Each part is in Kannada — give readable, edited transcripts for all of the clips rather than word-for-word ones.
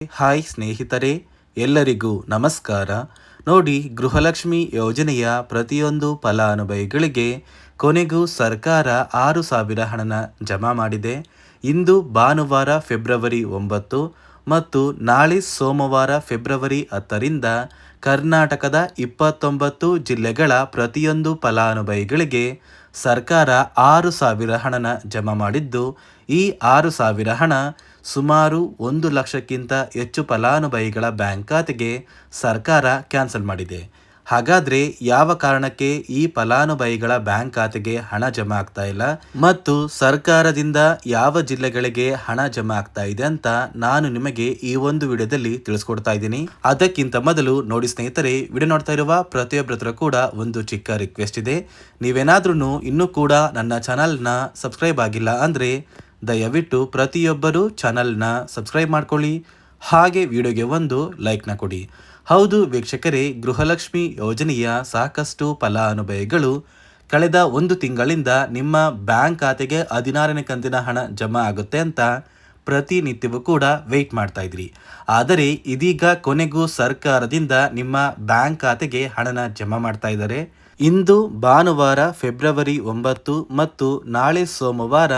ಹಾಯ್ ಸ್ನೇಹಿತರೆ, ಎಲ್ಲರಿಗೂ ನಮಸ್ಕಾರ. ನೋಡಿ, ಗೃಹಲಕ್ಷ್ಮಿ ಯೋಜನೆಯ ಪ್ರತಿಯೊಂದು ಫಲಾನುಭವಿಗಳಿಗೆ ಕೊನೆಗೂ ಸರ್ಕಾರ 6,000 ಹಣನ ಜಮಾ ಮಾಡಿದೆ. ಇಂದು ಭಾನುವಾರ ಫೆಬ್ರವರಿ 9 ಮತ್ತು ನಾಳೆ ಸೋಮವಾರ ಫೆಬ್ರವರಿ 10ರಿಂದ ಕರ್ನಾಟಕದ 29 ಜಿಲ್ಲೆಗಳ ಪ್ರತಿಯೊಂದು ಫಲಾನುಭವಿಗಳಿಗೆ ಸರ್ಕಾರ 6,000 ಹಣನ ಜಮಾ ಮಾಡಿದ್ದು, ಈ 6,000 ಹಣ ಸುಮಾರು 1 ಲಕ್ಷಕ್ಕಿಂತ ಹೆಚ್ಚು ಫಲಾನುಭವಿಗಳ ಬ್ಯಾಂಕ್ ಖಾತೆಗೆ ಸರ್ಕಾರ ಕ್ಯಾನ್ಸಲ್ ಮಾಡಿದೆ. ಹಾಗಾದರೆ ಯಾವ ಕಾರಣಕ್ಕೆ ಈ ಫಲಾನುಭವಿಗಳ ಬ್ಯಾಂಕ್ ಖಾತೆಗೆ ಹಣ ಜಮಾ ಆಗ್ತಾ ಇಲ್ಲ ಮತ್ತು ಸರ್ಕಾರದಿಂದ ಯಾವ ಜಿಲ್ಲೆಗಳಿಗೆ ಹಣ ಜಮಾ ಆಗ್ತಾ ಇದೆ ಅಂತ ನಾನು ನಿಮಗೆ ಈ ಒಂದು ವಿಡಿಯೋದಲ್ಲಿ ತಿಳಿಸ್ಕೊಡ್ತಾ ಇದ್ದೀನಿ. ಅದಕ್ಕಿಂತ ಮೊದಲು ನೋಡಿ ಸ್ನೇಹಿತರೆ, ವಿಡಿಯೋ ನೋಡ್ತಾ ಇರುವ ಪ್ರತಿಯೊಬ್ಬರ ಕೂಡ ಒಂದು ಚಿಕ್ಕ ರಿಕ್ವೆಸ್ಟ್ ಇದೆ. ನೀವೇನಾದ್ರೂ ಇನ್ನೂ ಕೂಡ ನನ್ನ ಚಾನಲ್ನ ಸಬ್ಸ್ಕ್ರೈಬ್ ಆಗಿಲ್ಲ ಅಂದರೆ ದಯವಿಟ್ಟು ಪ್ರತಿಯೊಬ್ಬರು ಚಾನಲ್ನ ಸಬ್ಸ್ಕ್ರೈಬ್ ಮಾಡ್ಕೊಳ್ಳಿ, ಹಾಗೆ ವಿಡಿಯೋಗೆ ಒಂದು ಲೈಕ್ನ ಕೊಡಿ. ಹೌದು ವೀಕ್ಷಕರೇ, ಗೃಹಲಕ್ಷ್ಮಿ ಯೋಜನೆಯ ಸಾಕಷ್ಟು ಫಲಾನುಭವಿಗಳು ಕಳೆದ 1 ತಿಂಗಳಿಂದ ನಿಮ್ಮ ಬ್ಯಾಂಕ್ ಖಾತೆಗೆ 16ನೇ ಕಂತಿನ ಹಣ ಜಮಾ ಆಗುತ್ತೆ ಅಂತ ಪ್ರತಿನಿತ್ಯವೂ ಕೂಡ ವೆಯ್ಟ್ ಮಾಡ್ತಾ ಇದ್ರಿ. ಆದರೆ ಇದೀಗ ಕೊನೆಗೂ ಸರ್ಕಾರದಿಂದ ನಿಮ್ಮ ಬ್ಯಾಂಕ್ ಖಾತೆಗೆ ಹಣನ ಜಮಾ ಮಾಡ್ತಾ ಇದ್ದಾರೆ. ಇಂದು ಭಾನುವಾರ ಫೆಬ್ರವರಿ 9 ಮತ್ತು ನಾಳೆ ಸೋಮವಾರ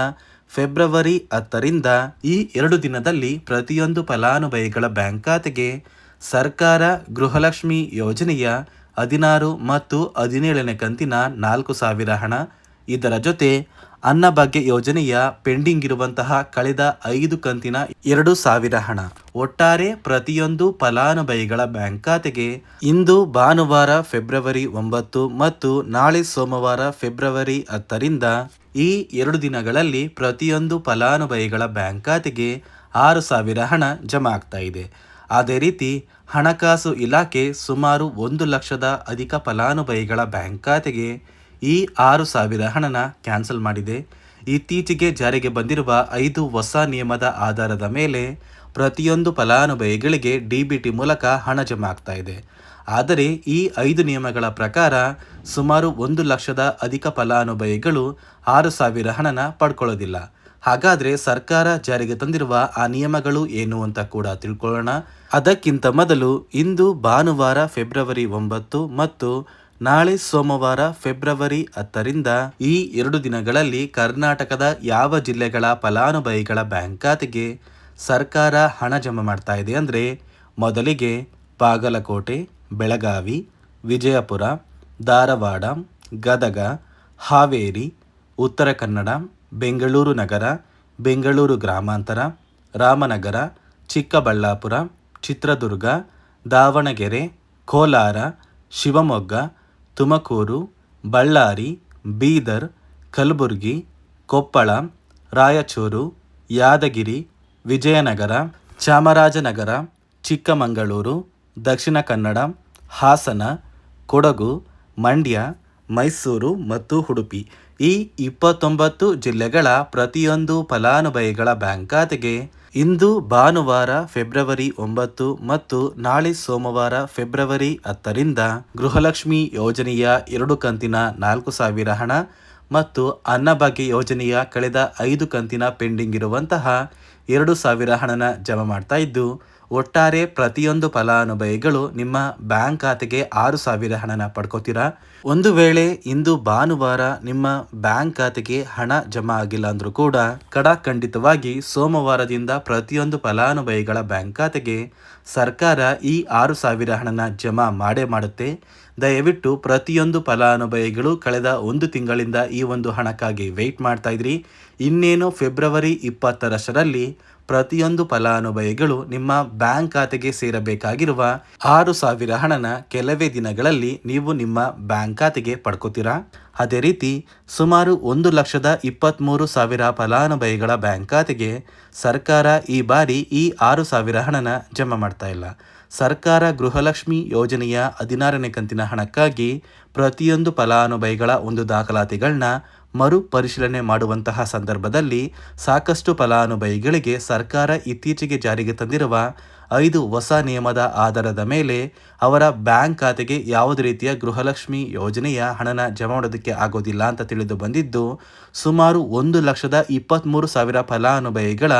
ಫೆಬ್ರವರಿ 10ರಿಂದ ಈ 2 ದಿನದಲ್ಲಿ ಪ್ರತಿಯೊಂದು ಫಲಾನುಭವಿಗಳ ಬ್ಯಾಂಕ್ ಖಾತೆಗೆ ಸರ್ಕಾರ ಗೃಹಲಕ್ಷ್ಮಿ ಯೋಜನೆಯ 16 ಮತ್ತು 17ನೇ ಕಂತಿನ 4,000 ಹಣ, ಇದರ ಜೊತೆ ಅನ್ನಭಾಗ್ಯ ಯೋಜನೆಯ ಪೆಂಡಿಂಗ್ ಇರುವಂತಹ ಕಳೆದ 5 ಕಂತಿನ 2,000 ಹಣ, ಒಟ್ಟಾರೆ ಪ್ರತಿಯೊಂದು ಫಲಾನುಭವಿಗಳ ಬ್ಯಾಂಕ್ ಖಾತೆಗೆ ಇಂದು ಭಾನುವಾರ ಫೆಬ್ರವರಿ 9 ಮತ್ತು ನಾಳೆ ಸೋಮವಾರ ಫೆಬ್ರವರಿ 10ರಿಂದ ಈ 2 ದಿನಗಳಲ್ಲಿ ಪ್ರತಿಯೊಂದು ಫಲಾನುಭವಿಗಳ ಬ್ಯಾಂಕ್ ಖಾತೆಗೆ 6,000 ಹಣ ಜಮಾ ಆಗ್ತಾ ಇದೆ. ಅದೇ ರೀತಿ ಹಣಕಾಸು ಇಲಾಖೆ ಸುಮಾರು 1 ಲಕ್ಷದ ಅಧಿಕ ಫಲಾನುಭವಿಗಳ ಬ್ಯಾಂಕ್ ಖಾತೆಗೆ ಈ 6,000 ಹಣನ ಕ್ಯಾನ್ಸಲ್ ಮಾಡಿದೆ. ಇತ್ತೀಚೆಗೆ ಜಾರಿಗೆ ಬಂದಿರುವ 5 ಹೊಸ ನಿಯಮದ ಆಧಾರದ ಮೇಲೆ ಪ್ರತಿಯೊಂದು ಫಲಾನುಭವಿಗಳಿಗೆ DBT ಮೂಲಕ ಹಣ ಜಮಾ ಆಗ್ತಾ ಇದೆ. ಆದರೆ ಈ 5 ನಿಯಮಗಳ ಪ್ರಕಾರ ಸುಮಾರು 1 ಲಕ್ಷದ ಅಧಿಕ ಫಲಾನುಭವಿಗಳು 6,000 ಹಣನ ಪಡ್ಕೊಳ್ಳೋದಿಲ್ಲ. ಹಾಗಾದರೆ ಸರ್ಕಾರ ಜಾರಿಗೆ ತಂದಿರುವ ಆ ನಿಯಮಗಳು ಏನು ಅಂತ ಕೂಡ ತಿಳ್ಕೊಳ್ಳೋಣ. ಅದಕ್ಕಿಂತ ಮೊದಲು ಇಂದು ಭಾನುವಾರ ಫೆಬ್ರವರಿ 9 ಮತ್ತು ನಾಳೆ ಸೋಮವಾರ ಫೆಬ್ರವರಿ 10ರಿಂದ ಈ 2 ದಿನಗಳಲ್ಲಿ ಕರ್ನಾಟಕದ ಯಾವ ಜಿಲ್ಲೆಗಳ ಫಲಾನುಭವಿಗಳ ಬ್ಯಾಂಕ್ ಖಾತೆಗೆ ಸರ್ಕಾರ ಹಣ ಜಮಾ ಮಾಡ್ತಾ ಇದೆ ಅಂದರೆ, ಮೊದಲಿಗೆ ಬಾಗಲಕೋಟೆ, ಬೆಳಗಾವಿ, ವಿಜಯಪುರ, ಧಾರವಾಡ, ಗದಗ, ಹಾವೇರಿ, ಉತ್ತರ ಕನ್ನಡ, ಬೆಂಗಳೂರು ನಗರ, ಬೆಂಗಳೂರು ಗ್ರಾಮಾಂತರ, ರಾಮನಗರ, ಚಿಕ್ಕಬಳ್ಳಾಪುರ, ಚಿತ್ರದುರ್ಗ, ದಾವಣಗೆರೆ, ಕೋಲಾರ, ಶಿವಮೊಗ್ಗ, ತುಮಕೂರು, ಬಳ್ಳಾರಿ, ಬೀದರ್, ಕಲಬುರಗಿ, ಕೊಪ್ಪಳ, ರಾಯಚೂರು, ಯಾದಗಿರಿ, ವಿಜಯನಗರ, ಚಾಮರಾಜನಗರ, ಚಿಕ್ಕಮಗಳೂರು, ದಕ್ಷಿಣ ಕನ್ನಡ, ಹಾಸನ, ಕೊಡಗು, ಮಂಡ್ಯ, ಮೈಸೂರು ಮತ್ತು ಉಡುಪಿ, ಈ 29 ಜಿಲ್ಲೆಗಳ ಪ್ರತಿಯೊಂದು ಫಲಾನುಭವಿಗಳ ಬ್ಯಾಂಕ್ ಖಾತೆಗೆ ಇಂದು ಭಾನುವಾರ ಫೆಬ್ರವರಿ 9 ಮತ್ತು ನಾಳೆ ಸೋಮವಾರ ಫೆಬ್ರವರಿ 10ರಿಂದ ಗೃಹಲಕ್ಷ್ಮಿ ಯೋಜನೆಯ 2 ಕಂತಿನ 4,000 ಹಣ ಮತ್ತು ಅನ್ನಭಾಗ್ಯ ಯೋಜನೆಯ ಕಳೆದ 5 ಕಂತಿನ ಪೆಂಡಿಂಗ್ ಇರುವಂತಹ 2,000 ಹಣನ ಜಮಾ ಮಾಡ್ತಾ ಇದ್ದು, ಒಟ್ಟಾರೆ ಪ್ರತಿಯೊಂದು ಫಲಾನುಭವಿಗಳು ನಿಮ್ಮ ಬ್ಯಾಂಕ್ ಖಾತೆಗೆ 6,000 ಹಣನ ಪಡ್ಕೋತೀರಾ. ಒಂದು ವೇಳೆ ಇಂದು ಭಾನುವಾರ ನಿಮ್ಮ ಬ್ಯಾಂಕ್ ಖಾತೆಗೆ ಹಣ ಜಮಾ ಆಗಿಲ್ಲ ಅಂದ್ರೂ ಕೂಡ ಖಂಡಿತವಾಗಿ ಸೋಮವಾರದಿಂದ ಪ್ರತಿಯೊಂದು ಫಲಾನುಭವಿಗಳ ಬ್ಯಾಂಕ್ ಖಾತೆಗೆ ಸರ್ಕಾರ ಈ 6,000 ಹಣನ ಜಮಾ ಮಾಡೇ ಮಾಡುತ್ತೆ. ದಯವಿಟ್ಟು ಪ್ರತಿಯೊಂದು ಫಲಾನುಭವಿಗಳು ಕಳೆದ 1 ತಿಂಗಳಿಂದ ಈ ಒಂದು ಹಣಕ್ಕಾಗಿ ವೆಯ್ಟ್ ಮಾಡ್ತಾ ಇದ್ರಿ. ಇನ್ನೇನು ಫೆಬ್ರವರಿ 20ರಷ್ಟರಲ್ಲಿ ಪ್ರತಿಯೊಂದು ಫಲಾನುಭವಿಗಳು ನಿಮ್ಮ ಬ್ಯಾಂಕ್ ಖಾತೆಗೆ ಸೇರಬೇಕಾಗಿರುವ 6,000 ಹಣನ ಕೆಲವೇ ದಿನಗಳಲ್ಲಿ ನೀವು ನಿಮ್ಮ ಬ್ಯಾಂಕ್ ಖಾತೆಗೆ ಪಡ್ಕೋತೀರಾ. ಅದೇ ರೀತಿ ಸುಮಾರು 1,23,000 ಫಲಾನುಭವಿಗಳ ಬ್ಯಾಂಕ್ ಖಾತೆಗೆ ಸರ್ಕಾರ ಈ ಬಾರಿ ಈ 6,000 ಹಣನ ಜಮಾ ಮಾಡ್ತಾ ಇಲ್ಲ. ಸರ್ಕಾರ ಗೃಹಲಕ್ಷ್ಮಿ ಯೋಜನೆಯ 16ನೇ ಕಂತಿನ ಹಣಕ್ಕಾಗಿ ಪ್ರತಿಯೊಂದು ಫಲಾನುಭವಿಗಳ ಒಂದು ದಾಖಲಾತಿಗಳನ್ನ ಮರು ಪರಿಶೀಲನೆ ಮಾಡುವಂತಹ ಸಂದರ್ಭದಲ್ಲಿ ಸಾಕಷ್ಟು ಫಲಾನುಭವಿಗಳಿಗೆ ಸರ್ಕಾರ ಇತ್ತೀಚೆಗೆ ಜಾರಿಗೆ ತಂದಿರುವ 5 ಹೊಸ ನಿಯಮದ ಆಧಾರದ ಮೇಲೆ ಅವರ ಬ್ಯಾಂಕ್ ಖಾತೆಗೆ ಯಾವುದೇ ರೀತಿಯ ಗೃಹಲಕ್ಷ್ಮಿ ಯೋಜನೆಯ ಹಣನ ಜಮಾ ಮಾಡೋದಕ್ಕೆ ಆಗೋದಿಲ್ಲ ಅಂತ ತಿಳಿದು ಬಂದಿದ್ದು, ಸುಮಾರು 1,23,000 ಫಲಾನುಭವಿಗಳ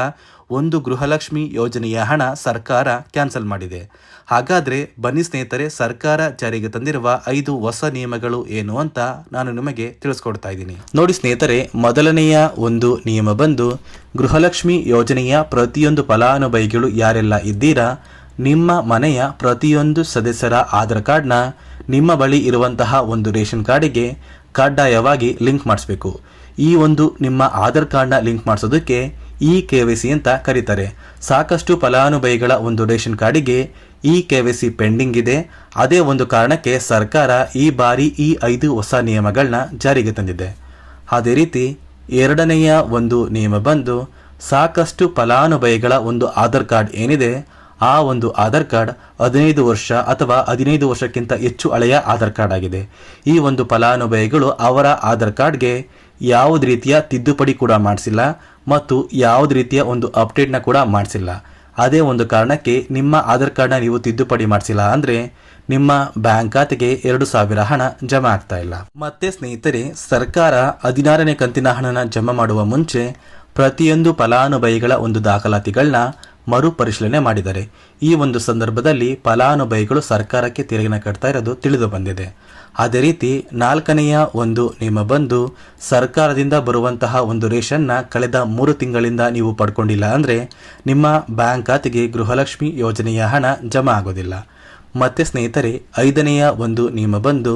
ಒಂದು ಗೃಹಲಕ್ಷ್ಮಿ ಯೋಜನೆಯ ಹಣ ಸರ್ಕಾರ ಕ್ಯಾನ್ಸಲ್ ಮಾಡಿದೆ. ಹಾಗಾದರೆ ಬನ್ನಿ ಸ್ನೇಹಿತರೆ, ಸರ್ಕಾರ ಜಾರಿಗೆ ತಂದಿರುವ 5 ಹೊಸ ನಿಯಮಗಳು ಏನು ಅಂತ ನಾನು ನಿಮಗೆ ತಿಳಿಸ್ಕೊಡ್ತಾ ಇದ್ದೀನಿ. ನೋಡಿ ಸ್ನೇಹಿತರೆ, ಮೊದಲನೆಯ ಒಂದು ನಿಯಮ ಬಂದು ಗೃಹಲಕ್ಷ್ಮಿ ಯೋಜನೆಯ ಪ್ರತಿಯೊಂದು ಫಲಾನುಭವಿಗಳು ಯಾರೆಲ್ಲ ಇದ್ದೀರಾ, ನಿಮ್ಮ ಮನೆಯ ಪ್ರತಿಯೊಂದು ಸದಸ್ಯರ ಆಧಾರ್ ಕಾರ್ಡ್ನ ನಿಮ್ಮ ಬಳಿ ಇರುವಂತಹ ಒಂದು ರೇಷನ್ ಕಾರ್ಡಿಗೆ ಕಡ್ಡಾಯವಾಗಿ ಲಿಂಕ್ ಮಾಡಿಸ್ಬೇಕು. ಈ ಒಂದು ನಿಮ್ಮ ಆಧಾರ್ ಕಾರ್ಡ್ನ ಲಿಂಕ್ ಮಾಡಿಸೋದಕ್ಕೆ KYC ಅಂತ ಕರೀತಾರೆ. ಸಾಕಷ್ಟು ಫಲಾನುಭವಿಗಳ ಒಂದು ರೇಷನ್ ಕಾರ್ಡಿಗೆ KYC ಪೆಂಡಿಂಗ್ ಇದೆ. ಅದೇ ಒಂದು ಕಾರಣಕ್ಕೆ ಸರ್ಕಾರ ಈ ಬಾರಿ ಈ 5 ಹೊಸ ನಿಯಮಗಳನ್ನ ಜಾರಿಗೆ ತಂದಿದೆ. ಅದೇ ರೀತಿ ಎರಡನೆಯ ಒಂದು ನಿಯಮ ಬಂದು ಸಾಕಷ್ಟು ಫಲಾನುಭವಿಗಳ ಒಂದು ಆಧಾರ್ ಕಾರ್ಡ್ ಏನಿದೆ, ಆ ಒಂದು ಆಧಾರ್ ಕಾರ್ಡ್ 15 ವರ್ಷ ಅಥವಾ 15 ವರ್ಷಕ್ಕಿಂತ ಹೆಚ್ಚು ಹಳೆಯ ಆಧಾರ್ ಕಾರ್ಡ್ ಆಗಿದೆ. ಈ ಒಂದು ಫಲಾನುಭವಿಗಳು ಅವರ ಆಧಾರ್ ಕಾರ್ಡ್ಗೆ ಯಾವುದೇ ರೀತಿಯ ತಿದ್ದುಪಡಿ ಕೂಡ ಮಾಡಿಸಿಲ್ಲ ಮತ್ತು ಯಾವುದೇ ರೀತಿಯ ಒಂದು ಅಪ್ಡೇಟ್ನ ಕೂಡ ಮಾಡಿಸಿಲ್ಲ. ಅದೇ ಒಂದು ಕಾರಣಕ್ಕೆ ನಿಮ್ಮ ಆಧಾರ್ ಕಾರ್ಡ್ನ ನೀವು ತಿದ್ದುಪಡಿ ಮಾಡಿಸಿಲ್ಲ ಅಂದರೆ ನಿಮ್ಮ ಬ್ಯಾಂಕ್ ಖಾತೆಗೆ 2,000 ಹಣ ಜಮಾ ಆಗ್ತಾ ಇಲ್ಲ. ಮತ್ತೆ ಸ್ನೇಹಿತರೆ, ಸರ್ಕಾರ 16ನೇ ಕಂತಿನ ಹಣನ ಜಮಾ ಮಾಡುವ ಮುಂಚೆ ಪ್ರತಿಯೊಂದು ಫಲಾನುಭವಿಗಳ ಒಂದು ದಾಖಲಾತಿಗಳನ್ನ ಮರುಪರಿಶೀಲನೆ ಮಾಡಿದ್ದಾರೆ. ಈ ಒಂದು ಸಂದರ್ಭದಲ್ಲಿ ಫಲಾನುಭವಿಗಳು ಸರ್ಕಾರಕ್ಕೆ ತೆರಿಗೆನ ಕಟ್ತಾ ಇರೋದು ತಿಳಿದು ಬಂದಿದೆ. ಅದೇ ರೀತಿ 4ನೆಯ ಒಂದು ನಿಯಮ ಬಂದು ಸರ್ಕಾರದಿಂದ ಬರುವಂತಹ ಒಂದು ರೇಷನ್ನ ಕಳೆದ 3 ತಿಂಗಳಿಂದ ನೀವು ಪಡ್ಕೊಂಡಿಲ್ಲ ಅಂದರೆ ನಿಮ್ಮ ಬ್ಯಾಂಕ್ ಖಾತೆಗೆ ಗೃಹಲಕ್ಷ್ಮಿ ಯೋಜನೆಯ ಹಣ ಜಮಾ ಆಗೋದಿಲ್ಲ. ಮತ್ತೆ ಸ್ನೇಹಿತರೆ, 5ನೆಯ ಒಂದು ನಿಯಮ ಬಂದು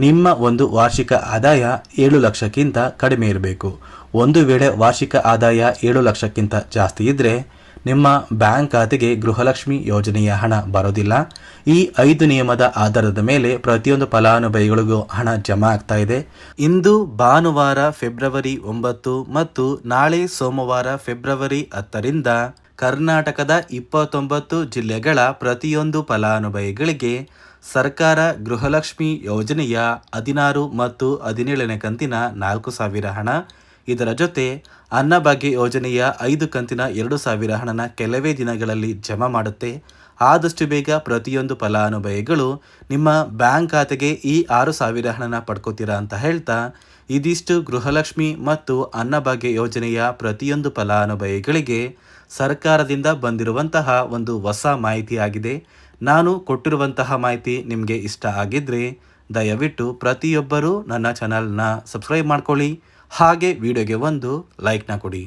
ನಿಮ್ಮ ಒಂದು ವಾರ್ಷಿಕ ಆದಾಯ 7 ಲಕ್ಷಕ್ಕಿಂತ ಕಡಿಮೆ ಇರಬೇಕು. ಒಂದು ವೇಳೆ ವಾರ್ಷಿಕ ಆದಾಯ 7 ಲಕ್ಷಕ್ಕಿಂತ ಜಾಸ್ತಿ ಇದ್ದರೆ ನಿಮ್ಮ ಬ್ಯಾಂಕ್ ಖಾತೆಗೆ ಗೃಹಲಕ್ಷ್ಮಿ ಯೋಜನೆಯ ಹಣ ಬರೋದಿಲ್ಲ. ಈ 5 ನಿಯಮದ ಆಧಾರದ ಮೇಲೆ ಪ್ರತಿಯೊಂದು ಫಲಾನುಭವಿಗಳಿಗೂ ಹಣ ಜಮಾ ಆಗ್ತಾ ಇದೆ. ಇಂದು ಭಾನುವಾರ ಫೆಬ್ರವರಿ 9 ಮತ್ತು ನಾಳೆ ಸೋಮವಾರ ಫೆಬ್ರವರಿ 10ರಿಂದ ಕರ್ನಾಟಕದ 29 ಜಿಲ್ಲೆಗಳ ಪ್ರತಿಯೊಂದು ಫಲಾನುಭವಿಗಳಿಗೆ ಸರ್ಕಾರ ಗೃಹಲಕ್ಷ್ಮಿ ಯೋಜನೆಯ 16 ಮತ್ತು 17ನೇ ಕಂತಿನ 4,000 ಹಣ, ಇದರ ಜೊತೆ ಅನ್ನಭಾಗ್ಯ ಯೋಜನೆಯ 5 ಕಂತಿನ 2,000 ಹಣನ ಕೆಲವೇ ದಿನಗಳಲ್ಲಿ ಜಮಾ ಮಾಡುತ್ತೆ. ಆದಷ್ಟು ಬೇಗ ಪ್ರತಿಯೊಂದು ಫಲಾನುಭವಿಗಳು ನಿಮ್ಮ ಬ್ಯಾಂಕ್ ಖಾತೆಗೆ ಈ 6,000 ಹಣನ ಪಡ್ಕೋತೀರಾ ಅಂತ ಹೇಳ್ತಾ, ಇದಿಷ್ಟು ಗೃಹಲಕ್ಷ್ಮಿ ಮತ್ತು ಅನ್ನಭಾಗ್ಯ ಯೋಜನೆಯ ಪ್ರತಿಯೊಂದು ಫಲಾನುಭವಿಗಳಿಗೆ ಸರ್ಕಾರದಿಂದ ಬಂದಿರುವಂತಹ ಒಂದು ಹೊಸ ಮಾಹಿತಿಯಾಗಿದೆ. ನಾನು ಕೊಟ್ಟಿರುವಂತಹ ಮಾಹಿತಿ ನಿಮಗೆ ಇಷ್ಟ ಆಗಿದ್ದರೆ ದಯವಿಟ್ಟು ಪ್ರತಿಯೊಬ್ಬರೂ ನನ್ನ ಚಾನಲ್ನ ಸಬ್ಸ್ಕ್ರೈಬ್ ಮಾಡ್ಕೊಳ್ಳಿ. ಹಾಗೆ ವಿಡಿಯೋಗೆ ಒಂದು ಲೈಕ್ನ ಕೊಡಿ.